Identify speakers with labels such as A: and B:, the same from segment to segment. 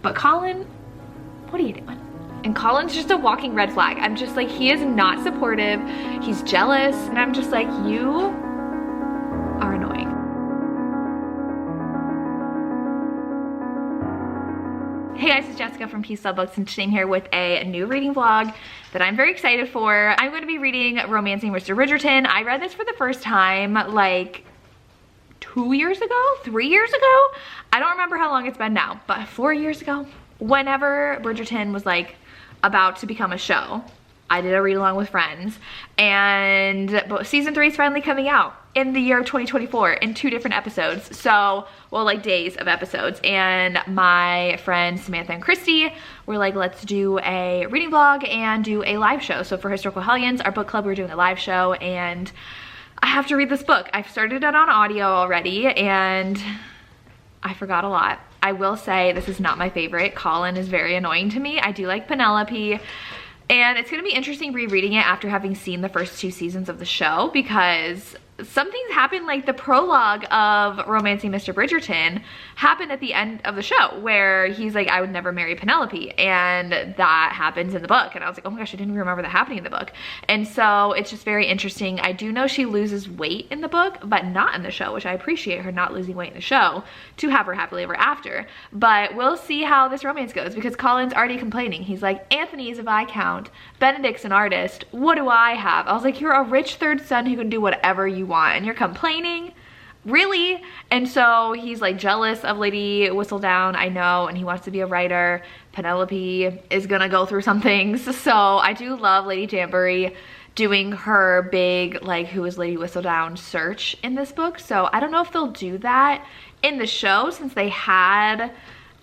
A: But Colin, what are you doing? And Colin's just a walking red flag. I'm just like, he is not supportive. He's jealous. And I'm just like, you are annoying. Hey guys, it's Jessica from Peace Love Books, and today I'm here with a new reading vlog that I'm very excited for. I'm going to be reading Romancing Mr. Bridgerton. I read this for the first time like 2 years ago, 3 years ago. I don't remember how long it's been now, but 4 years ago, whenever Bridgerton was like about to become a show, I did a read along with friends, and season 3 is finally coming out in the year 2024 in 2 different episodes. So, well, like days of episodes. And my friends Samantha and Christi were like, let's do a reading vlog and do a live show. So for Historical Hellions, our book club, we're doing a live show, and I have to read this book. I've started it on audio already, and I forgot a lot. I will say this is not my favorite. Colin is very annoying to me. I do like Penelope. And it's gonna be interesting rereading it after having seen the first 2 seasons of the show, because something's happened. Like the prologue of Romancing Mr. Bridgerton happened at the end of the show where he's like, I would never marry Penelope, and that happens in the book. And I was like, oh my gosh, I didn't even remember that happening in the book. And so it's just very interesting. I do know she loses weight in the book, but not in the show, which I appreciate her not losing weight in the show to have her happily ever after. But we'll see how this romance goes, because Colin's already complaining. He's like, Anthony's a Viscount, Benedict's an artist, what do I have? I was like, you're a rich third son who can do whatever you want, and you're complaining? Really? And so he's like jealous of Lady Whistledown, I know, and he wants to be a writer. Penelope is gonna go through some things. So I do love Lady Danbury doing her big, like, who is Lady Whistledown search in this book. So I don't know if they'll do that in the show, since they had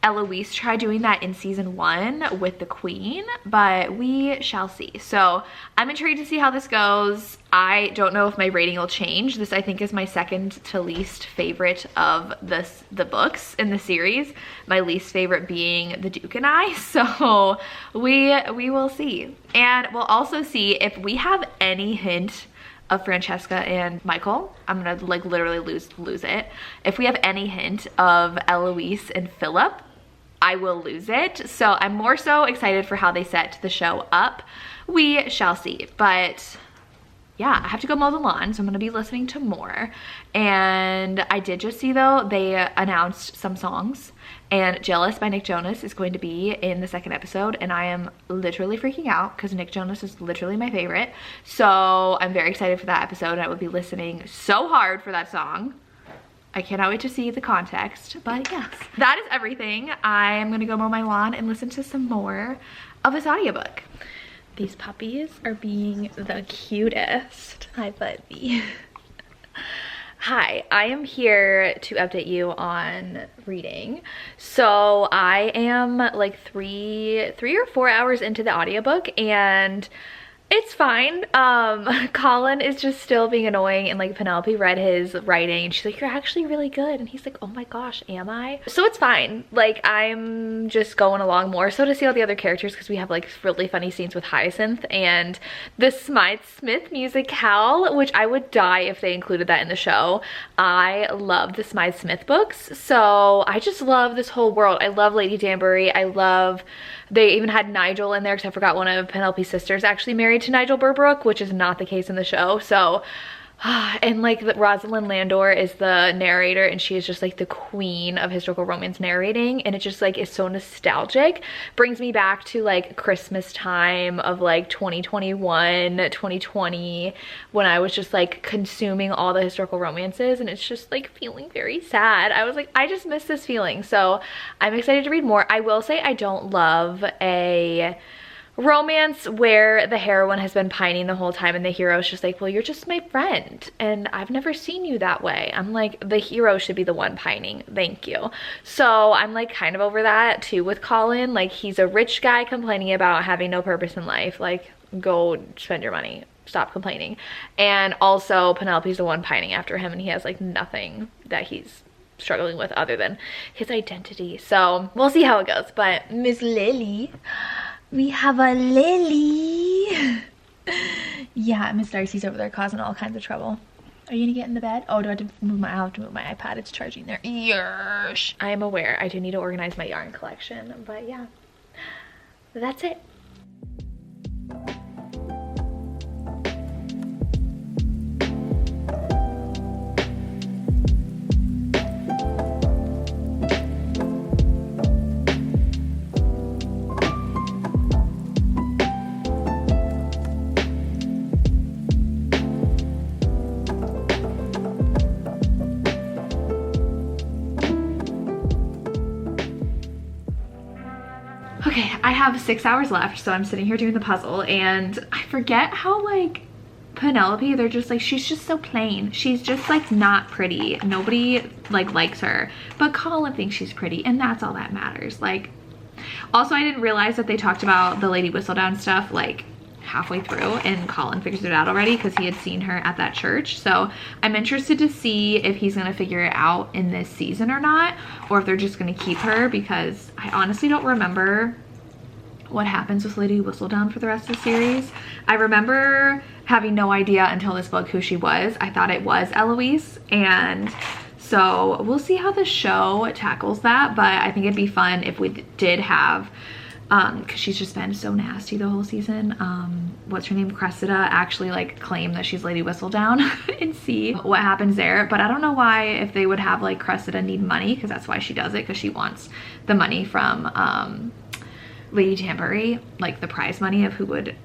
A: Eloise try doing that in season 1 with the Queen, but we shall see. So I'm intrigued to see how this goes. I don't know if my rating will change. This, I think, is my second to least favorite of the books in the series. My least favorite being The Duke and I. So we will see. And we'll also see if we have any hint of Francesca and Michael. I'm gonna like literally lose it. If we have any hint of Eloise and Philip, I will lose it. So I'm more so excited for how they set the show up. We shall see. But yeah, I have to go mow the lawn, so I'm gonna be listening to more. And I did just see, though, they announced some songs, and Jealous by Nick Jonas is going to be in the 2nd episode, and I am literally freaking out because Nick Jonas is literally my favorite. So I'm very excited for that episode, and I will be listening so hard for that song. I cannot wait to see the context. But yes, that is everything. I am gonna go mow my lawn and listen to some more of this audiobook. These puppies are being the cutest. Hi, Bubby. Hi, I am here to update you on reading. So I am like three or 4 hours into the audiobook, and it's fine. Colin is just still being annoying, and like Penelope read his writing and she's like, you're actually really good, and he's like, oh my gosh, am I? So it's fine. Like, I'm just going along more so to see all the other characters, because we have like really funny scenes with Hyacinth and the Smythe Smith musicale, which I would die if they included that in the show. I love the Smythe Smith books, so I just love this whole world. I love Lady Danbury. I love, they even had Nigel in there, because I forgot one of Penelope's sisters actually married to Nigel Burbrook, which is not the case in the show. So and like Rosalind Landor is the narrator, and she is just like the queen of historical romance narrating, and it just like is so nostalgic. Brings me back to like Christmas time of like 2021, 2020, when I was just like consuming all the historical romances, and it's just like feeling very sad. I was like, I just miss this feeling. So I'm excited to read more. I will say I don't love a romance where the heroine has been pining the whole time and the hero is just like, well, you're just my friend and I've never seen you that way. I'm like, the hero should be the one pining, thank you. So I'm like kind of over that too with Colin. Like, he's a rich guy complaining about having no purpose in life. Like, go spend your money, stop complaining. And also Penelope's the one pining after him, and he has like nothing that he's struggling with other than his identity. So we'll see how it goes. But Miss Lily, we have a Lily. Yeah, Miss Darcy's over there causing all kinds of trouble. Are you gonna get in the bed? Oh, do I have to move my, I have to move my iPad. It's charging there. Yes. I am aware I do need to organize my yarn collection, but yeah, that's it. Okay, I have 6 hours left, so I'm sitting here doing the puzzle, and I forget how, like, Penelope, they're just like, she's just so plain. She's just, like, not pretty. Nobody, like, likes her, but Colin thinks she's pretty, and that's all that matters. Like, also, I didn't realize that they talked about the Lady Whistledown stuff, like, halfway through, and Colin figures it out already because he had seen her at that church. So I'm interested to see if he's gonna figure it out in this season or not, or if they're just gonna keep her, because I honestly don't remember what happens with Lady Whistledown for the rest of the series. I remember having no idea until this book who she was. I thought it was Eloise, and so we'll see how the show tackles that, but I think it'd be fun if we did have, because she's just been so nasty the whole season, what's her name, Cressida, actually like claim that she's Lady Whistledown and see what happens there. But I don't know why, if they would have like Cressida need money, because that's why she does it, because she wants the money from Lady Tambury, like the prize money of who would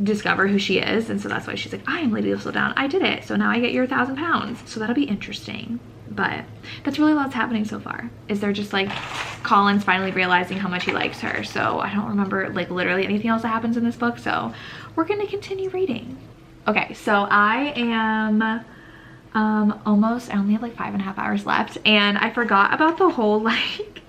A: discover who she is, and so that's why she's like, I am Lady Whistledown, I did it, so now I get your £1,000. So that'll be interesting. But that's really what's happening so far, is they're just like, Colin's finally realizing how much he likes her. So I don't remember like literally anything else that happens in this book, so we're gonna continue reading. Okay, so I am almost, I only have like 5.5 hours left, and I forgot about the whole like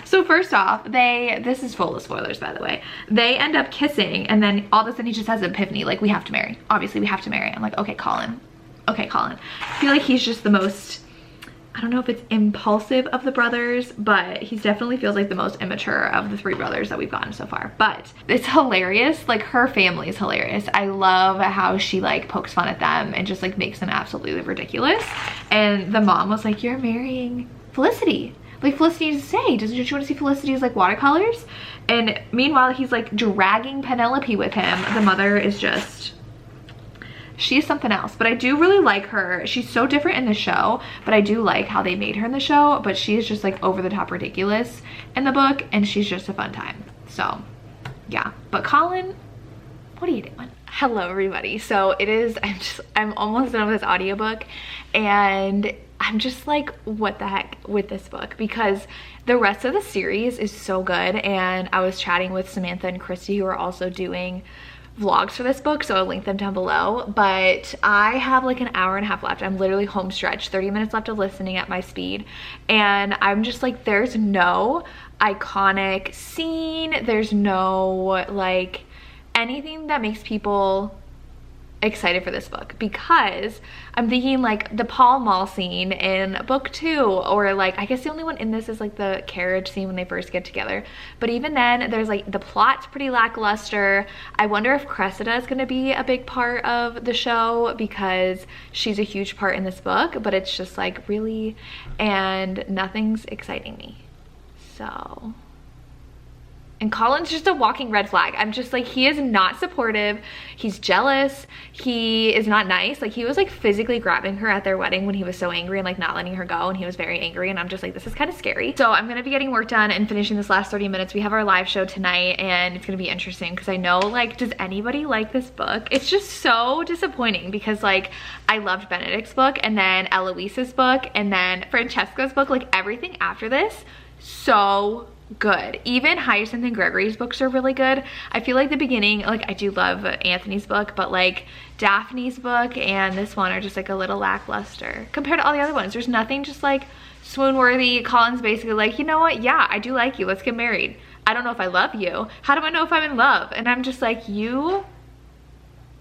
A: so first off, this is full of spoilers, by the way, they end up kissing, and then all of a sudden he just has an epiphany, like, we have to marry, obviously we have to marry. I'm like, okay, Colin, I feel like he's just the most, I don't know if it's impulsive of the brothers, but he definitely feels like the most immature of the 3 brothers that we've gotten so far. But it's hilarious, like her family is hilarious. I love how she like pokes fun at them and just like makes them absolutely ridiculous. And the mom was like, you're marrying Felicity. Like, Felicity needs to say, don't you want to see Felicity's like watercolors? And meanwhile, he's like dragging Penelope with him. The mother is just, she's something else. But I do really like her. She's so different in the show, but I do like how they made her in the show. But she is just like over the top ridiculous in the book, and she's just a fun time. So yeah, but Colin, what are you doing? Hello everybody. So it is, I'm almost done with this audiobook, and I'm just like, what the heck with this book, because the rest of the series is so good. And I was chatting with Samantha and Christi, who are also doing vlogs for this book, so I'll link them down below. But I have like an hour and a half left. I'm literally home stretch, 30 minutes left of listening at my speed, and I'm just like, there's no iconic scene, there's no like anything that makes people excited for this book, because I'm thinking like the Pall Mall scene in book 2, or like, I guess the only one in this is like the carriage scene when they first get together, but even then there's like, the plot's pretty lackluster. I wonder if Cressida is going to be a big part of the show, because she's a huge part in this book, but it's just like, really, and nothing's exciting me. So, and Colin's just a walking red flag. I'm just like, he is not supportive. He's jealous. He is not nice. Like, he was like physically grabbing her at their wedding when he was so angry and like not letting her go, and he was very angry, and I'm just like, this is kind of scary. So I'm gonna be getting work done and finishing this last 30 minutes. We have our live show tonight, and it's gonna be interesting because I know, like, does anybody like this book? It's just so disappointing, because like, I loved Benedict's book, and then Eloise's book, and then Francesca's book, like everything after this, so good. Even Hyacinth and Gregory's books are really good. I feel like the beginning, like, I do love Anthony's book, but like Daphne's book and this one are just like a little lackluster compared to all the other ones. There's nothing just like swoon worthy. Colin's basically like, you know what, yeah, I do like you, let's get married. I don't know if I love you. How do I know if I'm in love? And I'm just like, you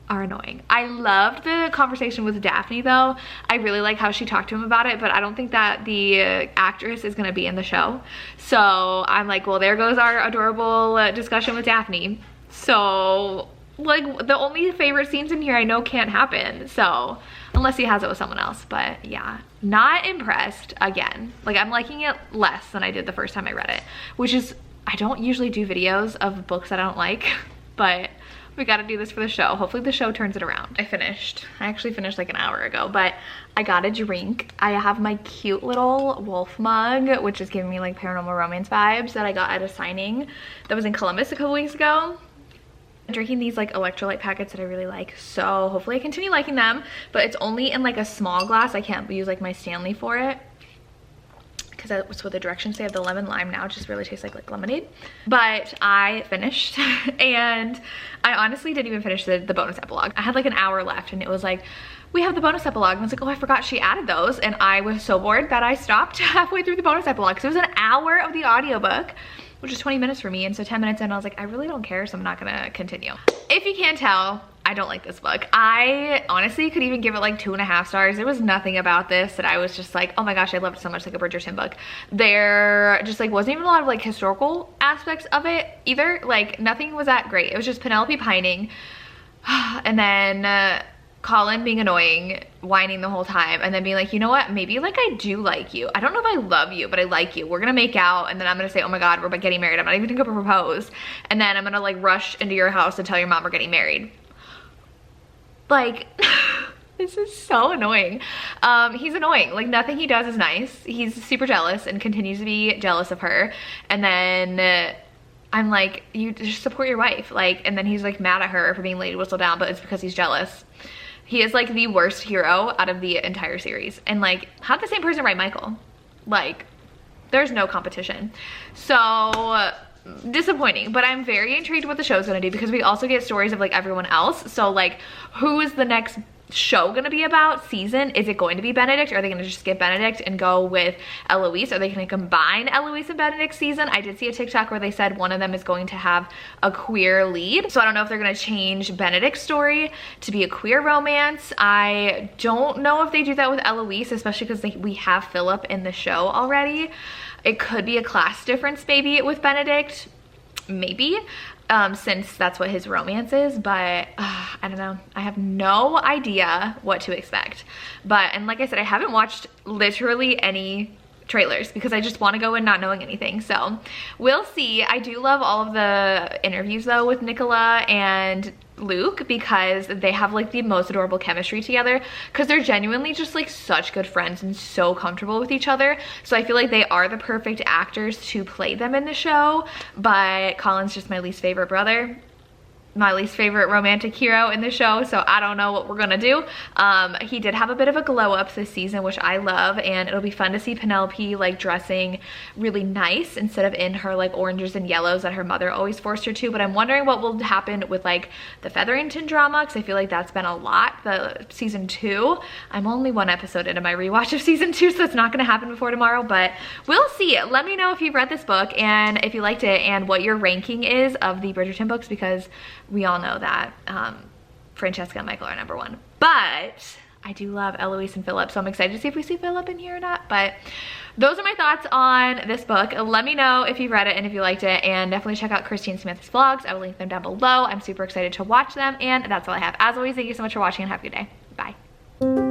A: are annoying. I loved the conversation with Daphne though. I really like how she talked to him about it, but I don't think that the actress is gonna be in the show. So I'm like, well, there goes our adorable discussion with Daphne. So like the only favorite scenes in here I know can't happen. So unless he has it with someone else, but yeah, not impressed again. Like I'm liking it less than I did the first time I read it, which is, I don't usually do videos of books that I don't like, but we gotta do this for the show. Hopefully the show turns it around. I actually finished like an hour ago, but I got a drink. I have my cute little wolf mug, which is giving me like paranormal romance vibes, that I got at a signing that was in Columbus a couple weeks ago. I'm drinking these like electrolyte packets that I really like, so hopefully I continue liking them, but it's only in like a small glass. I can't use like my Stanley for it, because that's what the directions say. I have the lemon lime now. It just really tastes like lemonade. But I finished and I honestly didn't even finish the bonus epilogue. I had like an hour left and it was like, we have the bonus epilogue. And I was like, oh, I forgot she added those. And I was so bored that I stopped halfway through the bonus epilogue. So it was an hour of the audiobook, which is 20 minutes for me. And so 10 minutes in, I was like, I really don't care, so I'm not gonna continue. If you can't tell, I don't like this book. I honestly could even give it like 2.5 stars. There was nothing about this that I was just like, oh my gosh, I loved it so much, like a Bridgerton book. There just like wasn't even a lot of like historical aspects of it either. Like nothing was that great. It was just Penelope pining and then Colin being annoying, whining the whole time, and then being like, you know what, maybe like I do like you. I don't know if I love you, but I like you. We're gonna make out, and then I'm gonna say, oh my god, we're getting married. I'm not even gonna propose. And then I'm gonna like rush into your house and tell your mom we're getting married. Like, this is so annoying. He's annoying. Like nothing he does is nice. He's super jealous and continues to be jealous of her. And then I'm like, you just support your wife. Like, and then he's like mad at her for being late to whistle down, but it's because he's jealous. He is like the worst hero out of the entire series. And like, how'd the same person write Michael? Like, there's no competition. So disappointing, but I'm very intrigued what the show's gonna do, because we also get stories of like everyone else. So like, who is the next show gonna be about season? Is it going to be Benedict? Are they gonna just skip Benedict and go with Eloise? Are they gonna combine Eloise and Benedict's season? I did see a TikTok where they said one of them is going to have a queer lead, so I don't know if they're gonna change Benedict's story to be a queer romance. I don't know if they do that with Eloise, especially because we have Philip in the show already. It could be a class difference maybe with Benedict, maybe. Since that's what his romance is, but I don't know. I have no idea what to expect. And like I said, I haven't watched literally any trailers because I just want to go in not knowing anything. So we'll see. I do love all of the interviews though with Nicola and Luke, because they have like the most adorable chemistry together, because they're genuinely just like such good friends and so comfortable with each other. So I feel like they are the perfect actors to play them in the show. But Colin's just my least favorite brother, my least favorite romantic hero in the show, so I don't know what we're gonna do. He did have a bit of a glow up this season, which I love, and it'll be fun to see Penelope like dressing really nice instead of in her like oranges and yellows that her mother always forced her to. But I'm wondering what will happen with like the Featherington drama, because I feel like that's been a lot. The season 2, I'm only 1 episode into my rewatch of season 2, so it's not gonna happen before tomorrow, but we'll see. Let me know if you've read this book and if you liked it, and what your ranking is of the Bridgerton books, because we all know that Francesca and Michael are #1. But I do love Eloise and Philip, so I'm excited to see if we see Philip in here or not. But those are my thoughts on this book. Let me know if you've read it and if you liked it, and definitely check out Christi and Samantha's vlogs. I will link them down below. I'm super excited to watch them, and that's all I have. As always, thank you so much for watching and have a good day. Bye.